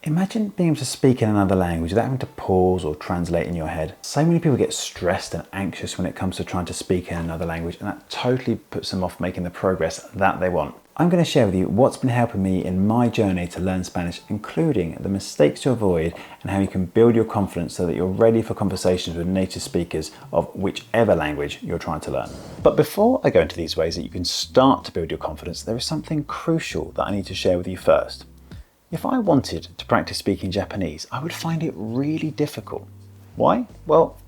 Imagine being able to speak in another language without having to pause or translate in your head. So many people get stressed and anxious when it comes to trying to speak in another language, and that totally puts them off making the progress that they want. I'm going to share with you what's been helping me in my journey to learn Spanish, including the mistakes to avoid and how you can build your confidence so that you're ready for conversations with native speakers of whichever language you're trying to learn. But before I go into these ways that you can start to build your confidence, there is something crucial that I need to share with you first. If I wanted to practice speaking Japanese, I would find it really difficult. Why? Well,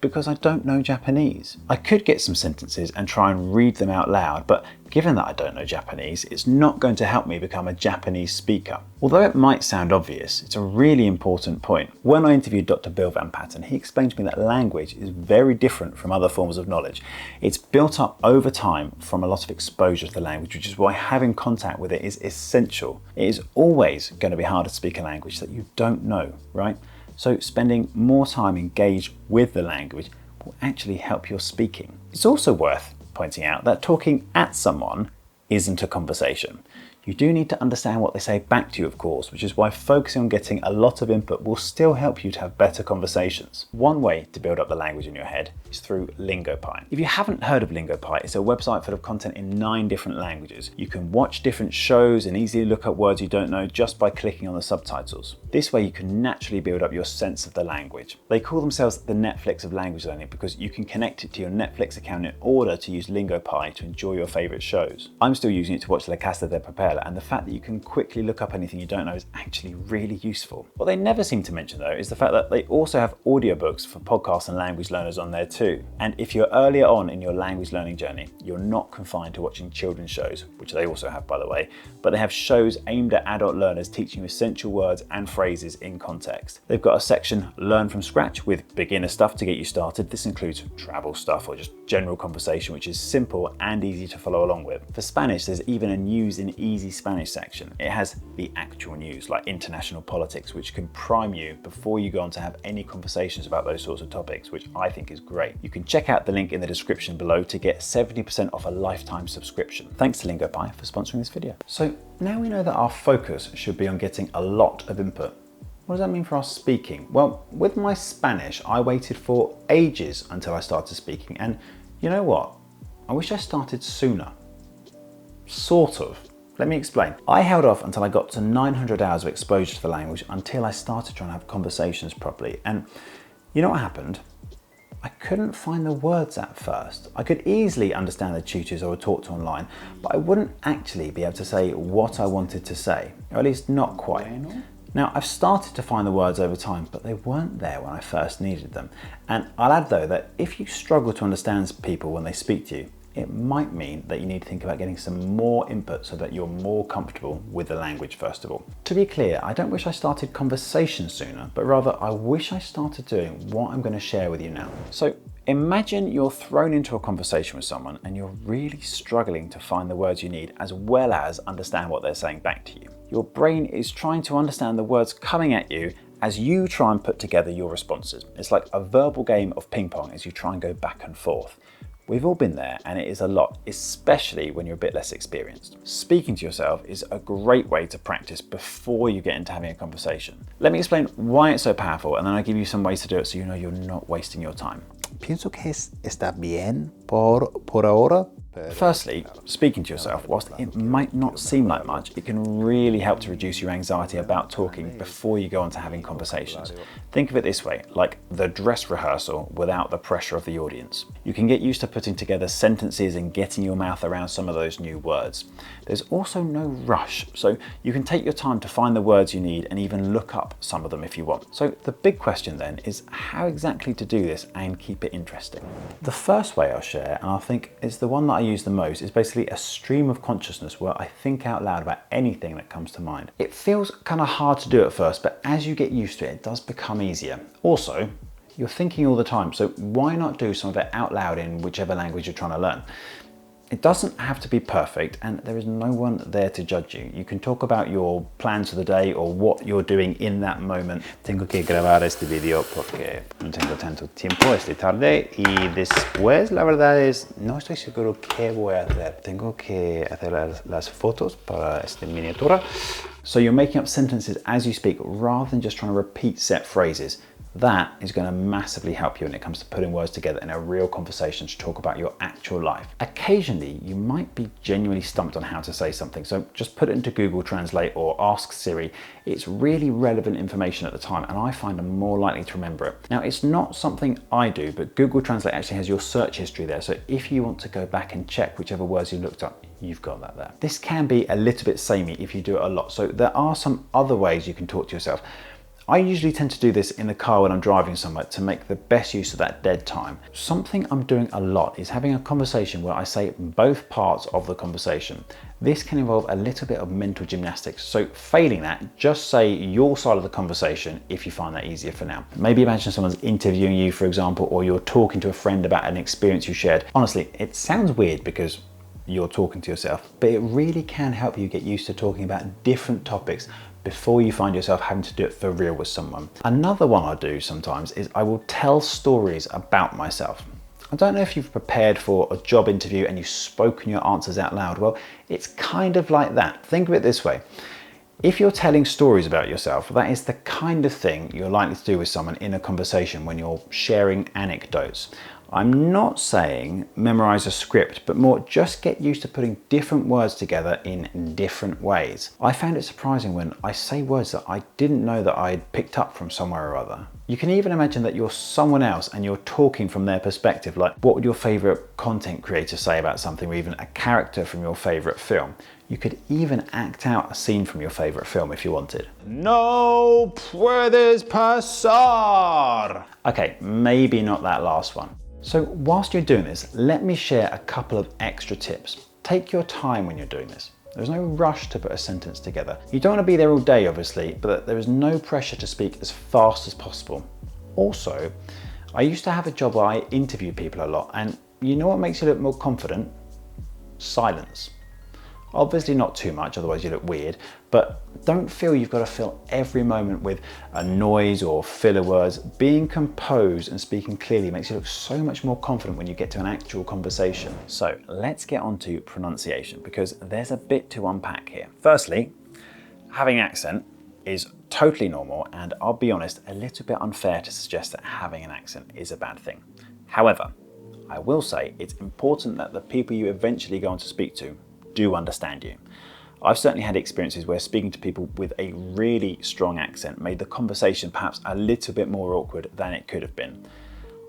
because I don't know Japanese. I could get some sentences and try and read them out loud, but given that I don't know Japanese, it's not going to help me become a Japanese speaker. Although it might sound obvious, it's a really important point. When I interviewed Dr. Bill Van Patten, he explained to me that language is very different from other forms of knowledge. It's built up over time from a lot of exposure to the language, which is why having contact with it is essential. It is always going to be hard to speak a language that you don't know, right? So spending more time engaged with the language will actually help your speaking. It's also worth pointing out that talking at someone isn't a conversation. You do need to understand what they say back to you, of course, which is why focusing on getting a lot of input will still help you to have better conversations. One way to build up the language in your head is through Lingopie. If you haven't heard of Lingopie, it's a website full of content in 9 different languages. You can watch different shows and easily look up words you don't know just by clicking on the subtitles. This way you can naturally build up your sense of the language. They call themselves the Netflix of language learning because you can connect it to your Netflix account in order to use Lingopie to enjoy your favorite shows. I'm still using it to watch La Casa de Papel, and the fact that you can quickly look up anything you don't know is actually really useful. What they never seem to mention though is the fact that they also have audiobooks for podcasts and language learners on there too. And if you're earlier on in your language learning journey, you're not confined to watching children's shows, which they also have by the way, but they have shows aimed at adult learners teaching you essential words and phrases in context. They've got a section Learn from Scratch with beginner stuff to get you started. This includes travel stuff or just general conversation, which is simple and easy to follow along with. For Spanish, there's even a News in Easy Spanish section. It has the actual news like international politics, which can prime you before you go on to have any conversations about those sorts of topics, which I think is great. You can check out the link in the description below to get 70% off a lifetime subscription. Thanks to Lingopie for sponsoring this video. So now we know that our focus should be on getting a lot of input. What does that mean for our speaking? Well, with my Spanish, I waited for ages until I started speaking, and you know what? I wish I started sooner. Sort of. Let me explain. I held off until I got to 900 hours of exposure to the language until I started trying to have conversations properly. And you know what happened? I couldn't find the words at first. I could easily understand the tutors I would talk to online, but I wouldn't actually be able to say what I wanted to say, or at least not quite. Now, I've started to find the words over time, but they weren't there when I first needed them. And I'll add though that if you struggle to understand people when they speak to you, it might mean that you need to think about getting some more input so that you're more comfortable with the language first of all. To be clear, I don't wish I started conversations sooner, but rather I wish I started doing what I'm going to share with you now. So imagine you're thrown into a conversation with someone and you're really struggling to find the words you need as well as understand what they're saying back to you. Your brain is trying to understand the words coming at you as you try and put together your responses. It's like a verbal game of ping pong as you try and go back and forth. We've all been there, and it is a lot, especially when you're a bit less experienced. Speaking to yourself is a great way to practice before you get into having a conversation. Let me explain why it's so powerful, and then I'll give you some ways to do it so you know you're not wasting your time. Pienso que está bien por ahora. Firstly, speaking to yourself, whilst it might not seem like much, it can really help to reduce your anxiety about talking before you go on to having conversations. Think of it this way, like the dress rehearsal without the pressure of the audience. You can get used to putting together sentences and getting your mouth around some of those new words. There's also no rush, so you can take your time to find the words you need and even look up some of them if you want. So the big question then is how exactly to do this and keep it interesting. The first way I'll share, and I think is the one that I use the most, is basically a stream of consciousness where I think out loud about anything that comes to mind. It feels kind of hard to do at first, but as you get used to it, it does become easier. Also, you're thinking all the time, so why not do some of it out loud in whichever language you're trying to learn? It doesn't have to be perfect, and there is no one there to judge you. You can talk about your plans for the day or what you're doing in that moment. Tengo que grabar este video porque no tengo tanto tiempo esta tarde y después la verdad es no estoy seguro qué voy a hacer. Tengo que hacer las fotos para esta miniatura. So you're making up sentences as you speak rather than just trying to repeat set phrases. That is going to massively help you when it comes to putting words together in a real conversation to talk about your actual life. Occasionally, you might be genuinely stumped on how to say something, so just put it into Google Translate or ask Siri. It's really relevant information at the time, and I find I'm more likely to remember it. Now, it's not something I do, but Google Translate actually has your search history there, so if you want to go back and check whichever words you looked up, you've got that there. This can be a little bit samey if you do it a lot, so there are some other ways you can talk to yourself. I usually tend to do this in the car when I'm driving somewhere to make the best use of that dead time. Something I'm doing a lot is having a conversation where I say both parts of the conversation. This can involve a little bit of mental gymnastics, so failing that, just say your side of the conversation if you find that easier for now. Maybe imagine someone's interviewing you, for example, or you're talking to a friend about an experience you shared. Honestly, it sounds weird because you're talking to yourself, but it really can help you get used to talking about different topics before you find yourself having to do it for real with someone. Another one I do sometimes is I will tell stories about myself. I don't know if you've prepared for a job interview and you've spoken your answers out loud. Well, it's kind of like that. Think of it this way. If you're telling stories about yourself, that is the kind of thing you're likely to do with someone in a conversation when you're sharing anecdotes. I'm not saying memorize a script, but more just get used to putting different words together in different ways. I found it surprising when I say words that I didn't know that I'd picked up from somewhere or other. You can even imagine that you're someone else and you're talking from their perspective, like what would your favorite content creator say about something, or even a character from your favorite film. You could even act out a scene from your favorite film if you wanted. No puedes pasar. Okay, maybe not that last one. So whilst you're doing this, let me share a couple of extra tips. Take your time when you're doing this. There's no rush to put a sentence together. You don't want to be there all day, obviously, but there is no pressure to speak as fast as possible. Also, I used to have a job where I interviewed people a lot, and you know what makes you look more confident? Silence. Obviously not too much, otherwise you look weird, but don't feel you've got to fill every moment with a noise or filler words. Being composed and speaking clearly makes you look so much more confident when you get to an actual conversation. So let's get on to pronunciation, because there's a bit to unpack here. Firstly, having an accent is totally normal, and I'll be honest, a little bit unfair to suggest that having an accent is a bad thing. However, I will say it's important that the people you eventually go on to speak to do understand you. I've certainly had experiences where speaking to people with a really strong accent made the conversation perhaps a little bit more awkward than it could have been.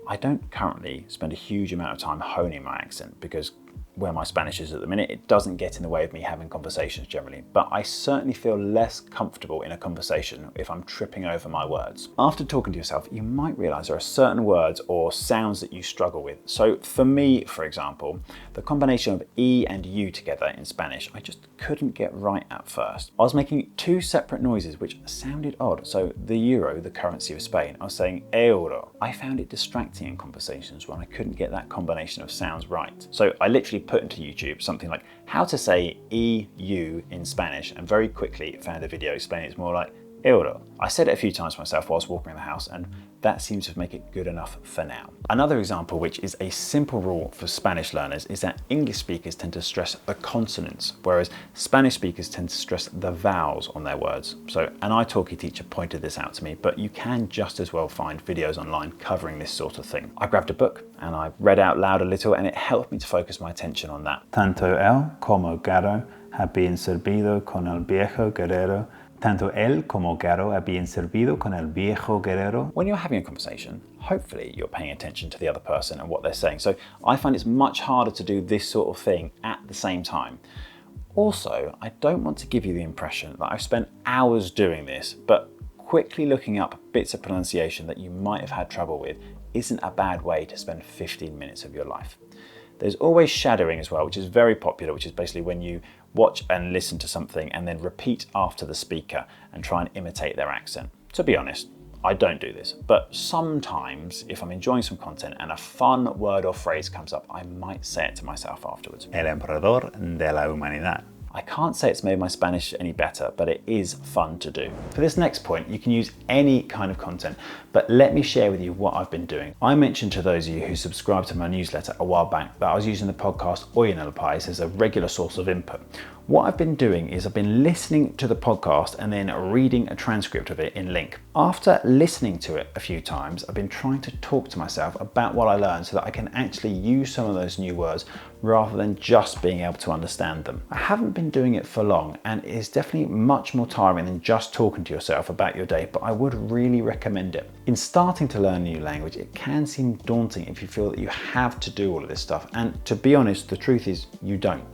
I don't currently spend a huge amount of time honing my accent because where my Spanish is at the minute, it doesn't get in the way of me having conversations generally, but I certainly feel less comfortable in a conversation if I'm tripping over my words. After talking to yourself, you might realize there are certain words or sounds that you struggle with. So for me, for example, the combination of E and U together in Spanish, I just couldn't get right at first. I was making two separate noises which sounded odd. So the euro, the currency of Spain, I was saying euro. I found it distracting in conversations when I couldn't get that combination of sounds right. So I literally put into YouTube something like how to say EU in Spanish, and very quickly found a video explaining it's more like euro. I said it a few times myself whilst walking in the house, and that seems to make it good enough for now. Another example, which is a simple rule for Spanish learners, is that English speakers tend to stress the consonants, whereas Spanish speakers tend to stress the vowels on their words. So an italki teacher pointed this out to me, but you can just as well find videos online covering this sort of thing. I grabbed a book and I read out loud a little, and it helped me to focus my attention on that. Tanto él como Garo habían servido con el viejo guerrero. Tanto él como Garo habían servido con el viejo guerrero. When you're having a conversation, hopefully you're paying attention to the other person and what they're saying. So I find it's much harder to do this sort of thing at the same time. Also, I don't want to give you the impression that I've spent hours doing this, but quickly looking up bits of pronunciation that you might have had trouble with isn't a bad way to spend 15 minutes of your life. There's always shadowing as well, which is very popular, which is basically when you watch and listen to something and then repeat after the speaker and try and imitate their accent. To be honest, I don't do this, but sometimes if I'm enjoying some content and a fun word or phrase comes up, I might say it to myself afterwards. El emperador de la humanidad. I can't say it's made my Spanish any better, but it is fun to do. For this next point, you can use any kind of content, but let me share with you what I've been doing. I mentioned to those of you who subscribed to my newsletter a while back that I was using the podcast Oye No Lo Pares as a regular source of input. What I've been doing is I've been listening to the podcast and then reading a transcript of it in Link. After listening to it a few times, I've been trying to talk to myself about what I learned so that I can actually use some of those new words rather than just being able to understand them. I haven't been doing it for long and it is definitely much more tiring than just talking to yourself about your day, but I would really recommend it. In starting to learn a new language, it can seem daunting if you feel that you have to do all of this stuff, and to be honest, the truth is you don't.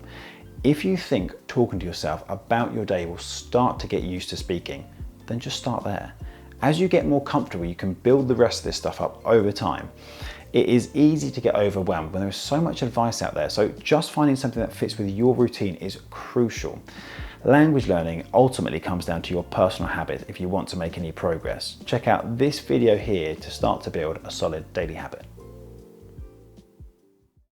If you think talking to yourself about your day will start to get used to speaking, then just start there. As you get more comfortable, you can build the rest of this stuff up over time. It is easy to get overwhelmed when there is so much advice out there, so just finding something that fits with your routine is crucial. Language learning ultimately comes down to your personal habit if you want to make any progress. Check out this video here to start to build a solid daily habit.